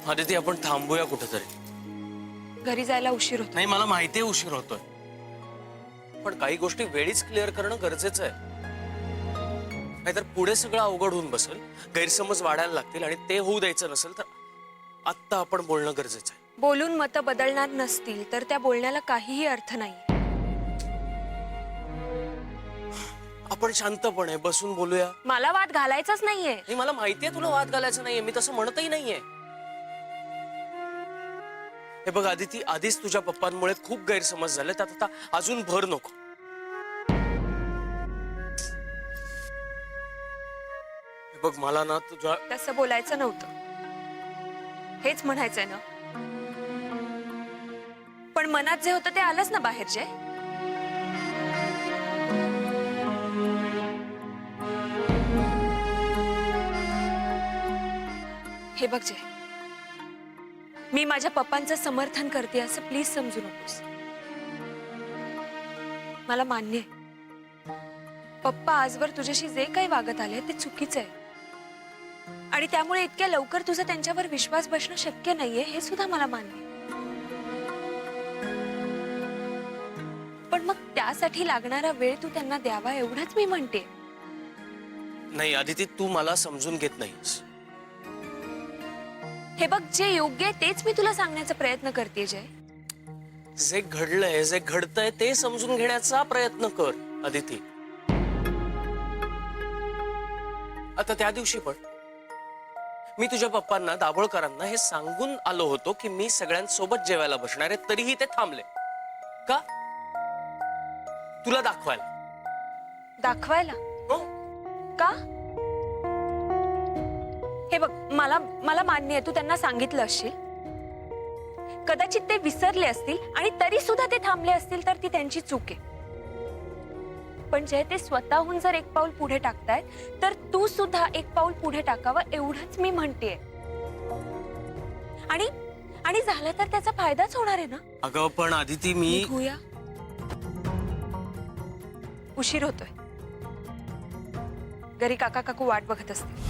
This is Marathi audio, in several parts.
आदिती आपण थांबूया कुठेतरी। घरी जायला उशीर होतो। नाही मला माहितीये उशीर होतोय, पण काही गोष्टी वेळीच क्लिअर करणं गरजेचं आहे, नाहीतर पुढे सगळं अवघड होऊन बसेल, गैरसमज वाढायला लागतील आणि ते होऊ द्यायचं नसेल तर आत्ता आपण बोलणं गरजेचं आहे। बोलून मतं बदलणार नसतील तर त्या बोलण्याला काहीही अर्थ नाही। आपण शांतपणे बसून बोलूया। मला वाद घालायचाच नाहीये। नाही मला माहितीये तुला वाद घालायचा नाहीये, मी तसं म्हणतही नाहीये। हे बघ आदिती, आधीच तुझ्या पप्पांमुळे खूप गैरसमज झाले, त्यात आता अजून भर नको। हे बघ मला ना तुझ्या तसं बोलायचं नव्हतं, हेच म्हणायचंय ना। पण मनात जे होतं ते आलंच ना बाहेर जय। हे बघ जय, मी माझ्या पप्पांचं समर्थन करते असं प्लीज समजू नकोस। मला मान्य आहे पप्पा आजवर तुझ्याशी जे काही वागत आले ते चुकीचं आहे, आणि त्यामुळे इतक्या लवकर तुझा त्यांच्यावर विश्वास बसणं शक्य नाहीये हे सुद्धा मला मान्य आहे। पण मग त्यासाठी लागणारा वेळ तू त्यांना द्यावा एवढंच मी म्हणते। नाही आदिती, तू मला समजून घेत नाहीस। हे बघ, जे योग्य आहे तेच मी तुला सांगण्याचा प्रयत्न करते जय। जे घडलंय, जे घडतंय ते समजून घेण्याचा प्रयत्न कर आदिती। आता त्या दिवशी पण मी तुझ्या पप्पांना, दाभोळकरांना हे सांगून आलो होतो की मी सगळ्यांसोबत जेवायला बसणार आहे, तरीही ते थांबले का? तुला दाखवायला। दाखवायला? हो। का? हे बघ, मला मान्य आहे तू त्यांना सांगितलं असशील, कदाचित ते विसरले असतील आणि तरी सुद्धा ते थांबले असतील तर ती त्यांची चूक आहे। पण जे ते स्वतःहून जर एक पाऊल पुढे टाकतायत तर तू सुद्धा एक पाऊल पुढे टाकावं एवढंच मी म्हणतेय। आणि झालं तर त्याचा फायदाच होणार आहे ना। अगं पण आदिती मी निघूया, उशीर होतोय, घरी काका काकू वाट बघत असतील।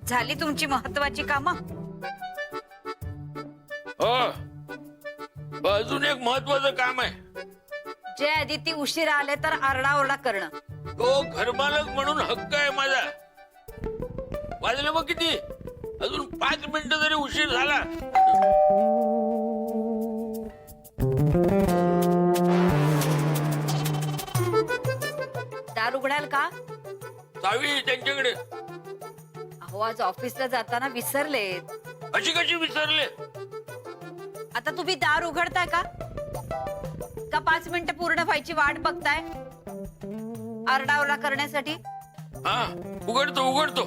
झाली तुमची महत्वाची कामं? हो, अजून एक महत्वाचं काम आहे। जे आदिती उशिरा आले तर आरडाओरडा करणं। तो घरमालक म्हणून हक्क आहे माझा। वाजले मग किती? अजून 5 मिनिटं जरी उशीर झाला दार उघडाल का? चावी त्यांच्याकडे। अहो, आज ऑफिसला जाताना विसरलेत। अशी कशी विसरले? आता तुम्ही दार उघडताय का 5 मिनिटं पूर्ण व्हायची वाट बघताय आरडाओरडा करण्यासाठी? हा, उघडतो उघडतो।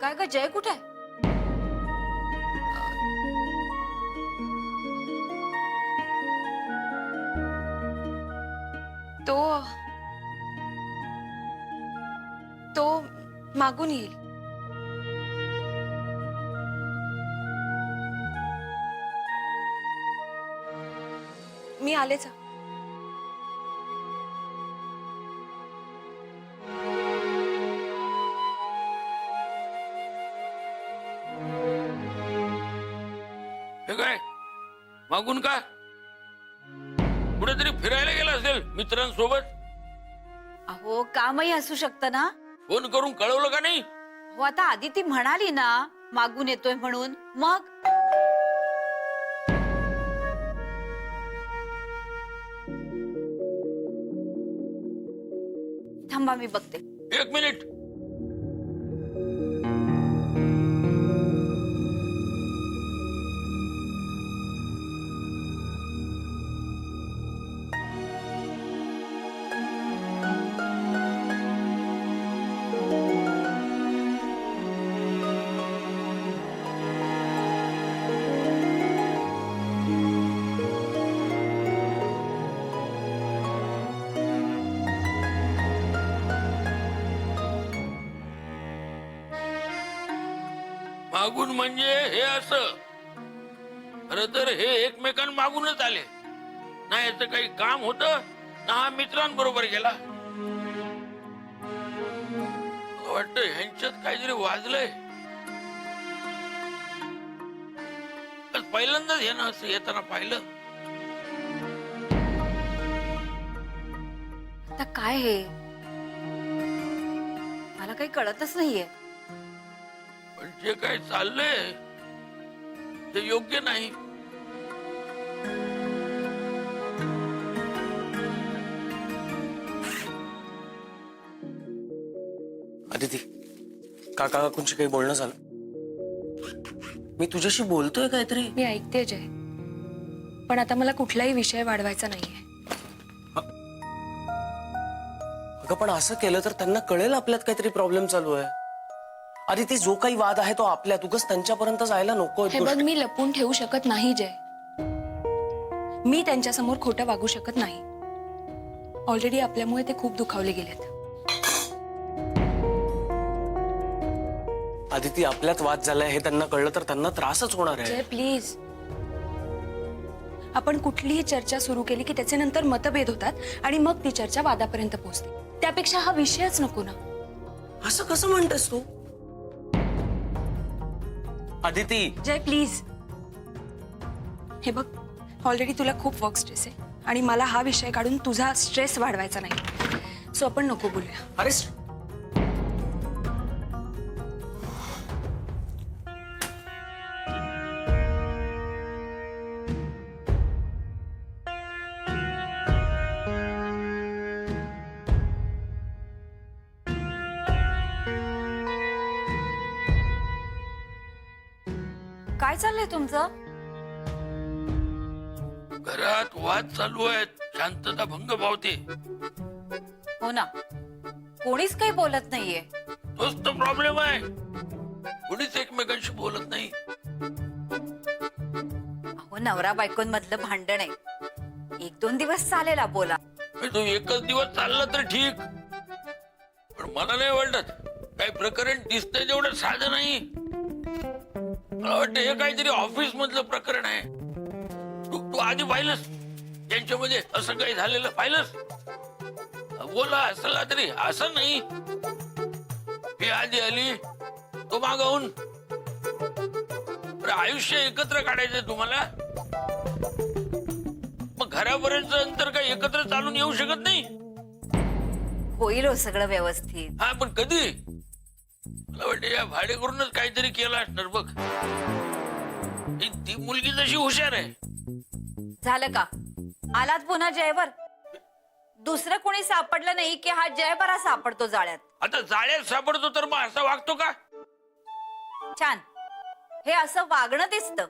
काय ग जय कुठे आहे? तो मागून येईल। मी आलेच। हे काय मागून का? कुठेतरी फिरायला गेला असेल मित्रांसोबत? अहो, कामही असू शकतं ना। फोन करून कळवलं का नाही? हो, आता आदिती म्हणाली ना मागून येतोय म्हणून, मग थांबा मी बघते। 1 मिनिट। मागून म्हणजे हे असं, खर तर हे एकमेकांमागूनच आले. ना याचं काही काम होतं, ना हा मित्रांबरोबर गेला. वाटतं ह्यांच्यात काहीतरी वाजलंय. आज पहिल्यांदाच हे ना असं येताना पाहिलं. आता काय हे, मला काही कळतच नाहीये. पण जे काय चाललंय ते योग्य नाही. अदिती, काका काकूंशी काही बोलणं झालं? मी तुझ्याशी बोलतोय काहीतरी. मी ऐकते जय, पण आता मला कुठलाही विषय वाढवायचा नाहीये. अगं पण असं केलं तर त्यांना कळेल आपल्यात काहीतरी प्रॉब्लेम चालू आहे. अदिती, जो काही वाद आहे तो आपल्यात, उगाच त्यांच्यापर्यंत जायला नको. हे बघ, मी लपून ठेवू शकत नाही जय. मी त्यांच्यासमोर खोटं वागू शकत नाही. ऑलरेडी आपल्यामुळे ते खूप दुखावले गेलेत. अदिती, आपल्यात वाद झालाय हे त्यांना कळलं तर त्यांना त्रासच होणार आहे. जय प्लीज, आपण कुठलीही चर्चा सुरू केली की त्याचे नंतर मतभेद होतात आणि मग ती चर्चा वादापर्यंत पोहोचते. त्यापेक्षा हा विषयच नको ना. असं कसं म्हणतेस तू? अदिती, जय प्लीज, हे बघ, ऑलरेडी तुला खूप वर्क स्ट्रेस आहे आणि मला हा विषय काढून तुझा स्ट्रेस वाढवायचा नाही. सो आपण नको बोलूया. अरे काय चाललंय तुमचं? घरात वाद चालू आहेत, शांतता भंग पावते. हो ना, कोणीच काही बोलत नाहीये. तोच तर प्रॉब्लेम आहे. कोणीच एकमेकांशी बोलत नाही. अहो, नवरा बायकोंमधलं भांडण आहे. 1-2 दिवस चालेला बोला. तो एकच दिवस चालला तर ठीक, पण मला नाही वाटत काही प्रकरण दिसतंय तेवढं साधं नाही. मला वाटतं हे काहीतरी ऑफिस मधलं प्रकरण आहे. तू आधी पाहिलंस त्यांच्यामध्ये असं काही झालेलं पाहिलंस? बोला असला तरी असं नाही. ही आधी आली, तो मागाहून. आयुष्य एकत्र काढायचंय तुम्हाला, मग घरापर्यंत अंतर काही एकत्र चालून येऊ शकत नाही. होईल हो सगळं व्यवस्थित. हा, पण कधी? मला वाटतं या भाडे करूनच काहीतरी केलं असणार बघ. ती मुलगी जशी हुशार आहे. झालं का? आलात पुन्हा जयवर? दुसरं कोणी सापडलं नाही की हा जय बरा सापडतो जाळ्यात. आता जाळ्यात सापडतो तर मग असा वागतो का? छान, हे असं वागणं दिसतं.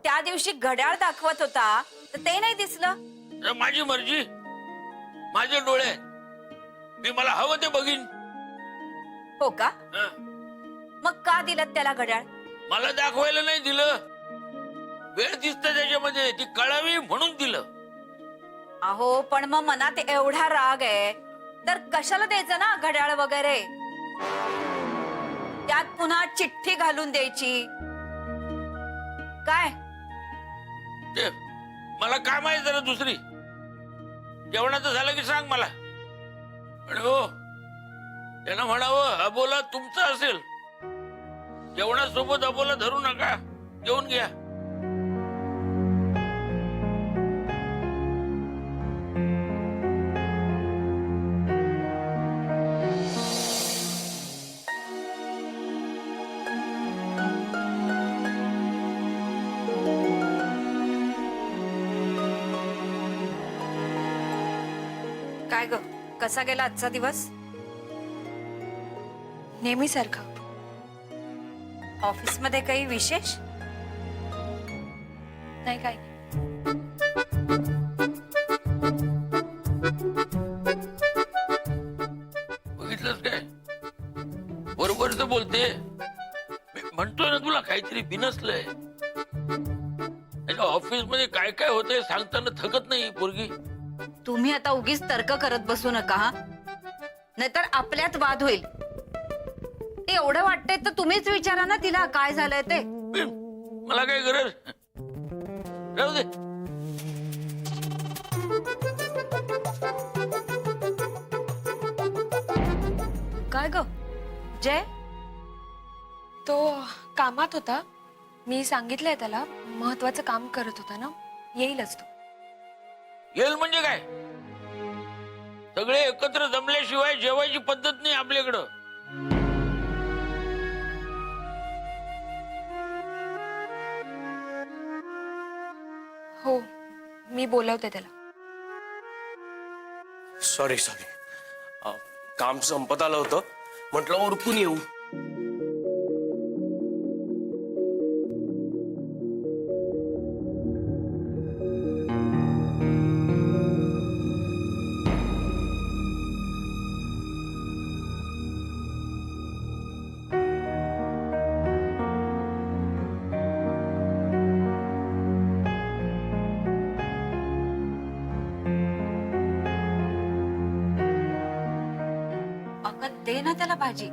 त्या दिवशी घड्याळ दाखवत होता तर ते नाही दिसलं. तर माझी मर्जी, माझे डोळे, मी मला हवं ते बघीन. हो का? हं. मग का दिलं त्याला घड्याळ? मला दाखवायला नाही दिलं. वेळ दिसत त्याच्यामध्ये, ती कळावी म्हणून दिलं. अहो, पण मग मनात एवढा राग आहे तर कशाला द्यायचं ना घड्याळ वगैरे. त्यात पुन्हा चिठ्ठी घालून द्यायची काय? ते मला काम आहे जरा दुसरी. जेवणाचं झालं की सांग मला. पण हो, त्यांना म्हणावं अबोला तुमचं असेल. जेवणासोबत अबोला धरू नका, जेवून घ्या. काय ग, कसा गेला आजचा दिवस? नेहमीसारखा. ऑफिस मध्ये काही विशेष? नाही काय. बघितलंस काय? बरोबरच बोलते. मी म्हणतोय ना तुला, काहीतरी बिनसलंय. ऑफिस मध्ये काय काय होतंय सांगताना थकत नाही पोरगी. तुम्ही आता उगीच तर्क करत बसू नका हा, नाहीतर आपल्यात वाद होईल. एवढं वाटतंय तर तुम्हीच विचारा ना तिला काय झालंय ते. मला काय गरज, राहू दे. काय ग जय? तो कामात होता. मी सांगितलंय त्याला, महत्वाचं काम करत होता ना, येईलच तो. येईल म्हणजे काय? सगळे एकत्र जमल्याशिवाय जेवायची पद्धत नाही आपल्याकडं. हो, मी बोलवते त्याला. सॉरी सॉरी, काम संपत आलं होतं, म्हटलं उरकून येऊ. अगं दे ना त्याला भाजी.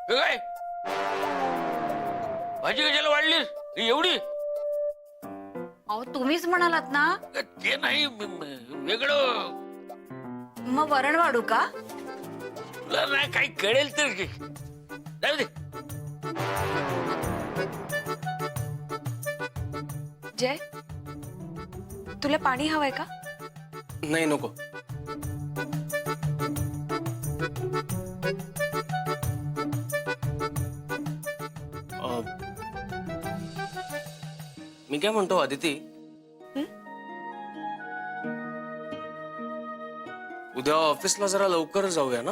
हे काय भाजी कशाला वाढलीस एवढी? अहो तुम्हीच म्हणालात ना. ते नाही, वेगळं. मग वरण वाढू का? तुला नाही काही कळेल तर जाऊ दे. जय, तुला पाणी हवंय का? नाही नको. मी काय म्हणतो अदिती, उद्या ऑफिसला जरा लवकर जाऊया ना?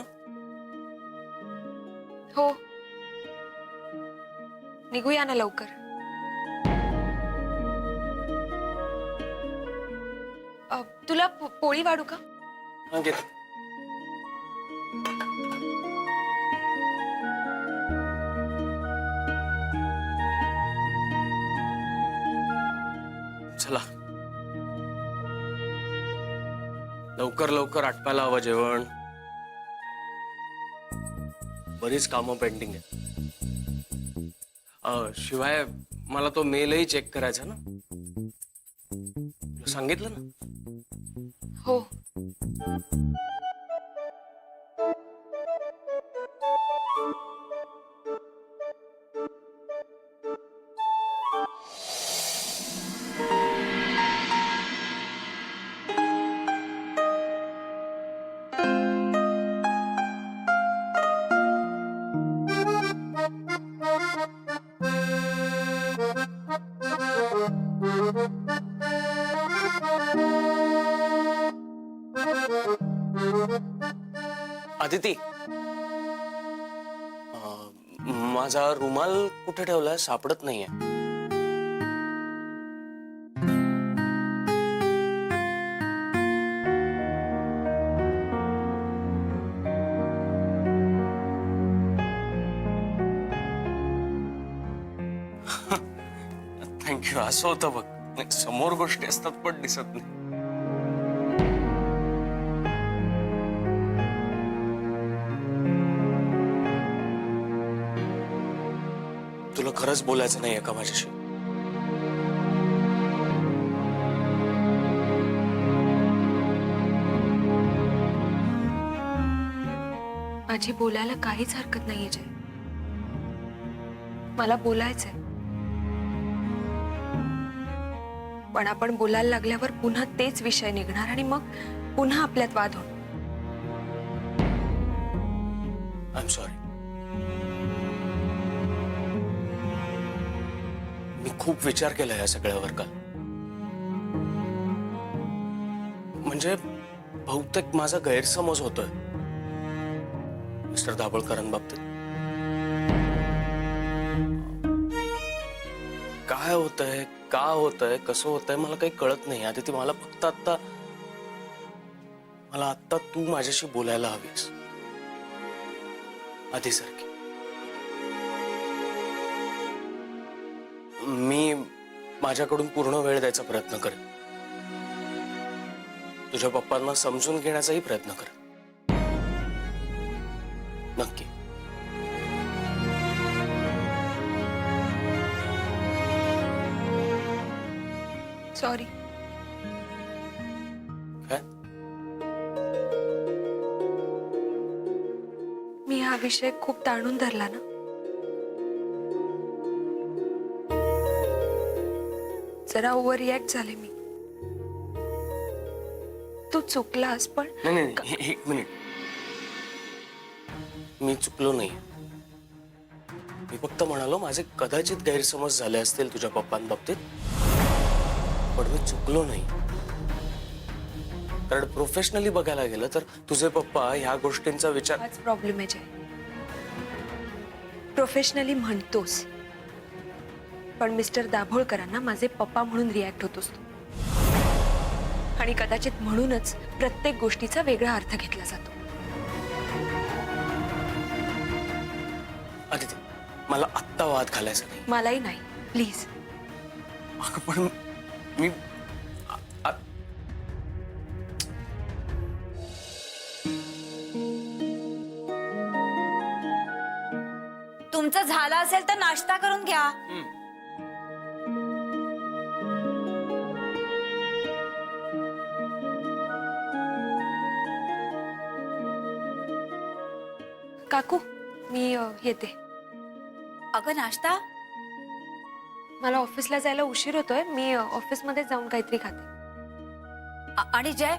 हो, निघूया ना लवकर. तुला पोळी वाढू का? हा, घे. चला, लवकर लवकर आटपायला हवं जेवण. बरीच कामं पेंडिंग आहे. शिवाय मला तो मेलही चेक करायचा ना, तुला सांगितलं ना. हो. अदिती, माझा रुमाल कुठे ठेवलाय? सापडत नाहीये. थँक्यू. असं होतं बघ, नाही, समोर गोष्टी असतात पण दिसत नाही. तुला खरंच बोलायचं नाहीये का माझ्याशी? माझी बोलायला काहीच हरकत नाहीये जय. मला बोलायचंय, पण आपण बोलायला लागल्यावर पुन्हा तेच विषय निघणार आणि मग पुन्हा आपल्यात वाद होणार. Am sorry. मी खूप विचार केला या सगळ्यावर काल. म्हणजे बहुतेक माझा गैरसमज होतोय मिस्टर दाभोळकरांबाबतीत. काय होतंय, का होतंय, कसं होतंय मला काही कळत नाही. आधी ती मला फक्त आत्ता तू माझ्याशी बोलायला हवीस आधीसारखी. मी माझ्याकडून पूर्ण वेळ द्यायचा प्रयत्न करेन. तुझ्या पप्पांना समजून घेण्याचाही प्रयत्न करेन. नक्की. सॉरी. काय? मी हा विषय खूप ताणून धरला ना. जरा ओव्हर रिॲक्ट झाले मी. तू चुकलास पण नाही, एक मिनिट. मी चुकलो नाही. मी फक्त म्हणालो माझे कदाचित गैरसमज झाले असतील तुझ्या पप्पांबाबतीत, पण मी चुकलो नाही. कारण प्रोफेशनली बघायला गेलं तर तुझे पप्पा ह्या गोष्टींचा विचार. हाच प्रॉब्लेम आहे जय. प्रोफेशनली म्हणतोस पण मिस्टर दाभोळकरांना माझे पप्पा म्हणून रिॲक्ट होतोस तू. आणि कदाचित म्हणूनच प्रत्येक गोष्टीचा वेगळा अर्थ घेतला जातो. आदिती, मला आत्ता वाद घालायचा नाही. मलाही नाही, प्लीज. अगं पण मी तुमचं झालं असेल तर नाश्ता करून घ्या. काकू मी येते. अगं नाश्ता? मला ऑफिसला जायला उशीर होतोय. मी ऑफिसमध्ये जाऊन काहीतरी खाते. आणि जय,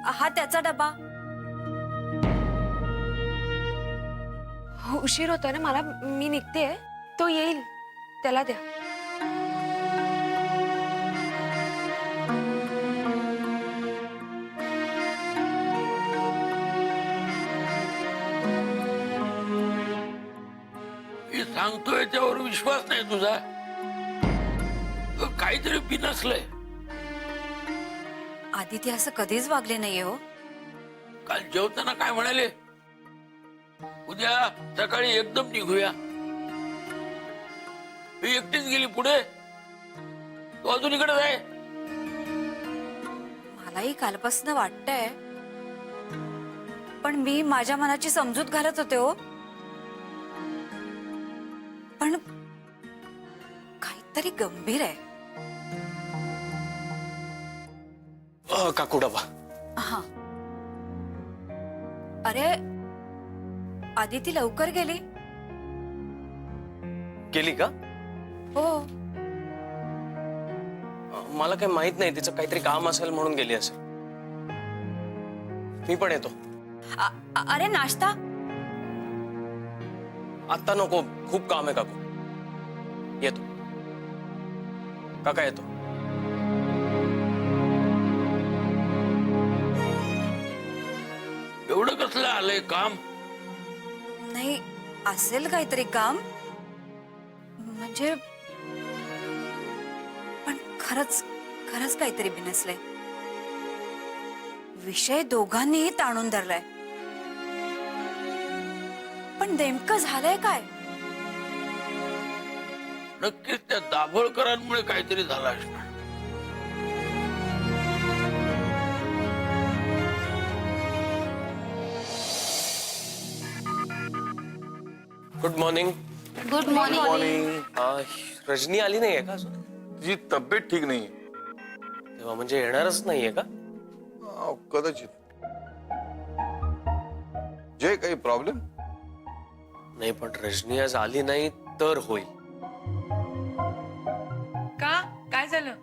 हा त्याचा डबा. हो, उशीर होतोय ना मला. मी निघते. तो येईल, त्याला द्या. मी सांगतोय त्यावर विश्वास नाही तुझा. काहीतरी बिनसलंय. आदिती असं कधीच वागले नाहीये हो. काल जेवताना काय म्हणाले, उद्या सकाळी एकदम निघूया. मी एकटीच गेली पुढे, तू अजून इकडे जाय. मलाही कालपासून वाटतंय, पण मी माझ्या मनाची समजूत घालत होते हो. पण काहीतरी गंभीर आहे. काकू डबा. हा. अरे आदिती लवकर गेली. गेली का? हो. मला काही माहित नाही. तिचं काहीतरी काम असेल म्हणून गेली असेल. मी पण येतो. अरे नाश्ता? आता नको, खूप काम आहे काकू. येतो. काका येतो. एवढं कसलं आलंय काम? नाही, असेल काहीतरी काम. म्हणजे पण खरंच खरंच काहीतरी बिनसलंय. विषय दोघांनीही ताणून धरलाय. पण नेमकं झालंय काय? नक्कीच त्या दाभोळकरांमुळे काहीतरी झालं असणार. Good morning. Good morning. Rajani आली नाहीये का अजून? तिची तब्येत ठीक नाहीये. तेव्हा म्हणजे येणारच नाहीये का? कदाचित. जय, काही प्रॉब्लेम? नाही, पण रजनी आज आली नाही तर होईल. का? काय झालं?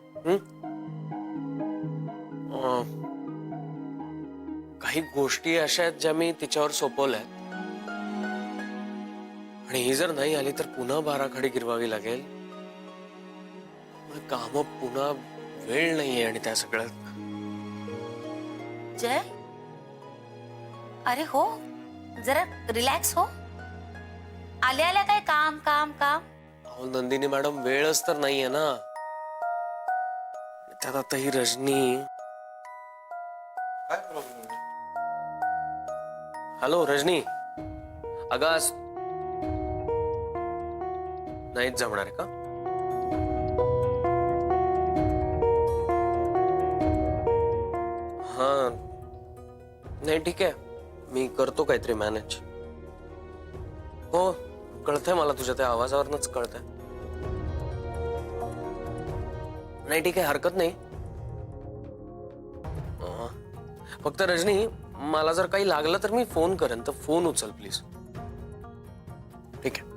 काही गोष्टी गोष्टी अशा आहेत ज्या मी तिच्यावर सोपवल्या आहेत. आणि ही जर नाही आली तर पुन्हा बाराखडी गिरवावी लागेल. काम पुन्हा वेळ नाहीये आणि त्या सगळ्यात. जय, अरे हो, जरा रिलॅक्स हो. आल्या आल्या काय काम काम काम. अहो नंदिनी मॅडम, वेळच तर नाहीये ना. त्यात आता ही रजनी. काय प्रॉब्लेम? हॅलो रजनी, अगं आज नाहीच जमणार आहे का? हा नाही ठीक आहे, मी करतो काहीतरी मॅनेज. हो कळतंय मला, तुझ्या त्या आवाजावरनच कळतंय. नाही ठीक आहे, हरकत नाही. फक्त रजनी, मला जर काही लागलं तर मी फोन करेन, तर फोन उचल प्लीज. ठीक आहे.